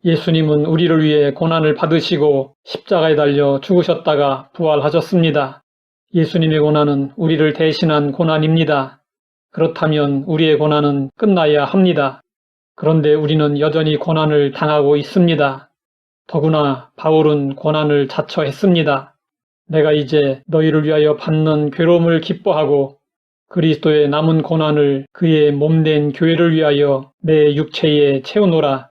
예수님은 우리를 위해 고난을 받으시고 십자가에 달려 죽으셨다가 부활하셨습니다. 예수님의 고난은 우리를 대신한 고난입니다. 그렇다면 우리의 고난은 끝나야 합니다. 그런데 우리는 여전히 고난을 당하고 있습니다. 더구나 바울은 고난을 자처했습니다. 내가 이제 너희를 위하여 받는 괴로움을 기뻐하고 그리스도의 남은 고난을 그의 몸된 교회를 위하여 내 육체에 채우노라.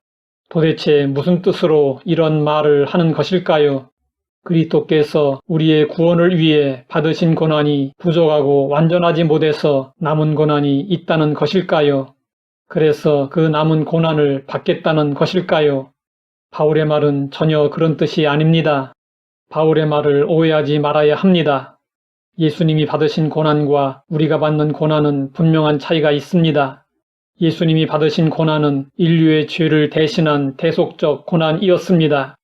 도대체 무슨 뜻으로 이런 말을 하는 것일까요? 그리스도께서 우리의 구원을 위해 받으신 고난이 부족하고 완전하지 못해서 남은 고난이 있다는 것일까요? 그래서 그 남은 고난을 받겠다는 것일까요? 바울의 말은 전혀 그런 뜻이 아닙니다. 바울의 말을 오해하지 말아야 합니다. 예수님이 받으신 고난과 우리가 받는 고난은 분명한 차이가 있습니다. 예수님이 받으신 고난은 인류의 죄를 대신한 대속적 고난이었습니다.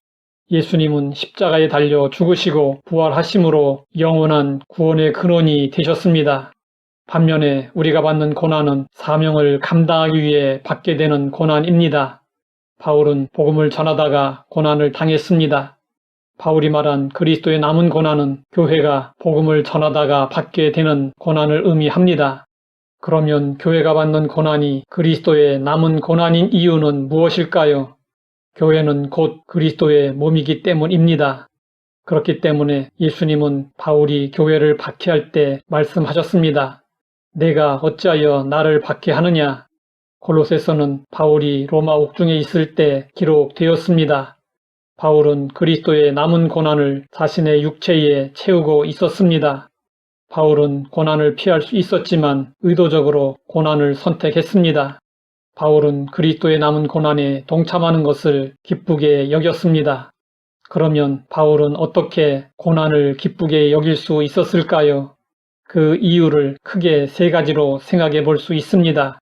예수님은 십자가에 달려 죽으시고 부활하심으로 영원한 구원의 근원이 되셨습니다. 반면에 우리가 받는 고난은 사명을 감당하기 위해 받게 되는 고난입니다. 바울은 복음을 전하다가 고난을 당했습니다. 바울이 말한 그리스도의 남은 고난은 교회가 복음을 전하다가 받게 되는 고난을 의미합니다. 그러면 교회가 받는 고난이 그리스도의 남은 고난인 이유는 무엇일까요? 교회는 곧 그리스도의 몸이기 때문입니다. 그렇기 때문에 예수님은 바울이 교회를 박해할 때 말씀하셨습니다. 내가 어찌하여 나를 박해하느냐? 골로새서는 바울이 로마 옥중에 있을 때 기록되었습니다. 바울은 그리스도의 남은 고난을 자신의 육체에 채우고 있었습니다. 바울은 고난을 피할 수 있었지만 의도적으로 고난을 선택했습니다. 바울은 그리스도의 남은 고난에 동참하는 것을 기쁘게 여겼습니다. 그러면 바울은 어떻게 고난을 기쁘게 여길 수 있었을까요? 그 이유를 크게 세 가지로 생각해 볼 수 있습니다.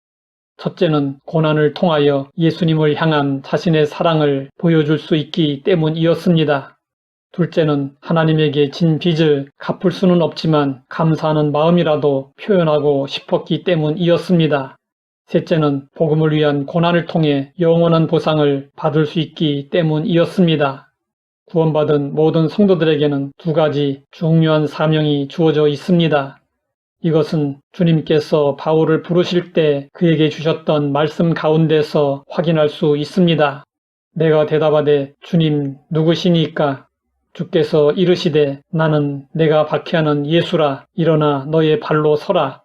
첫째는 고난을 통하여 예수님을 향한 자신의 사랑을 보여줄 수 있기 때문이었습니다. 둘째는 하나님에게 진 빚을 갚을 수는 없지만 감사하는 마음이라도 표현하고 싶었기 때문이었습니다. 셋째는 복음을 위한 고난을 통해 영원한 보상을 받을 수 있기 때문이었습니다. 구원받은 모든 성도들에게는 두 가지 중요한 사명이 주어져 있습니다. 이것은 주님께서 바울을 부르실 때 그에게 주셨던 말씀 가운데서 확인할 수 있습니다. 내가 대답하되 주님 누구시니까? 주께서 이르시되 나는 내가 박해하는 예수라. 일어나 너의 발로 서라.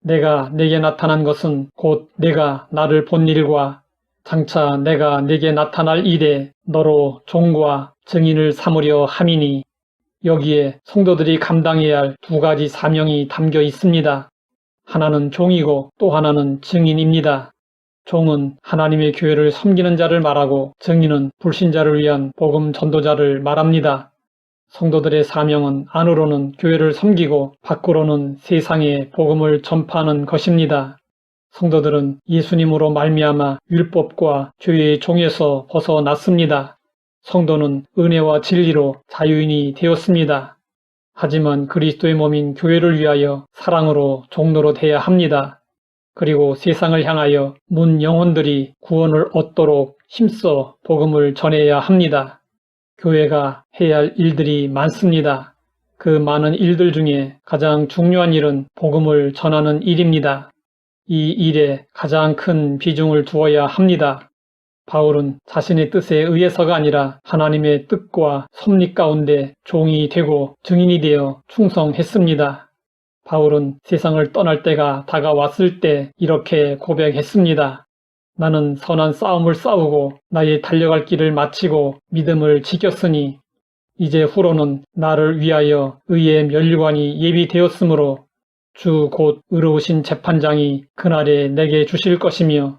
내가 내게 나타난 것은 곧 내가 나를 본 일과 장차 내가 내게 나타날 일에 너로 종과 증인을 삼으려 함이니 여기에 성도들이 감당해야 할 두 가지 사명이 담겨 있습니다. 하나는 종이고 또 하나는 증인입니다. 종은 하나님의 교회를 섬기는 자를 말하고 증인은 불신자를 위한 복음 전도자를 말합니다. 성도들의 사명은 안으로는 교회를 섬기고 밖으로는 세상에 복음을 전파하는 것입니다. 성도들은 예수님으로 말미암아 율법과 죄의 종에서 벗어났습니다. 성도는 은혜와 진리로 자유인이 되었습니다. 하지만 그리스도의 몸인 교회를 위하여 사랑으로 종로로 돼야 합니다. 그리고 세상을 향하여 문 영혼들이 구원을 얻도록 힘써 복음을 전해야 합니다. 교회가 해야 할 일들이 많습니다. 그 많은 일들 중에 가장 중요한 일은 복음을 전하는 일입니다. 이 일에 가장 큰 비중을 두어야 합니다. 바울은 자신의 뜻에 의해서가 아니라 하나님의 뜻과 섭리 가운데 종이 되고 증인이 되어 충성했습니다. 바울은 세상을 떠날 때가 다가왔을 때 이렇게 고백했습니다. 나는 선한 싸움을 싸우고 나의 달려갈 길을 마치고 믿음을 지켰으니 이제 후로는 나를 위하여 의의 면류관이 예비되었으므로 주 곧 의로우신 재판장이 그날에 내게 주실 것이며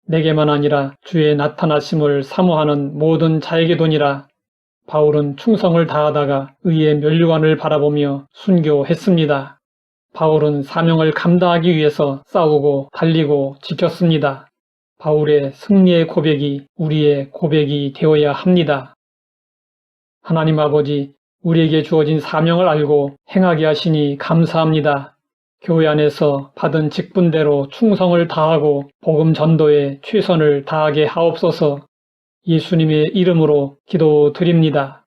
내게만 아니라 주의 나타나심을 사모하는 모든 자에게도니라. 바울은 충성을 다하다가 의의 면류관을 바라보며 순교했습니다. 바울은 사명을 감당하기 위해서 싸우고 달리고 지켰습니다. 바울의 승리의 고백이 우리의 고백이 되어야 합니다. 하나님 아버지, 우리에게 주어진 사명을 알고 행하게 하시니 감사합니다. 교회 안에서 받은 직분대로 충성을 다하고 복음 전도에 최선을 다하게 하옵소서. 예수님의 이름으로 기도드립니다.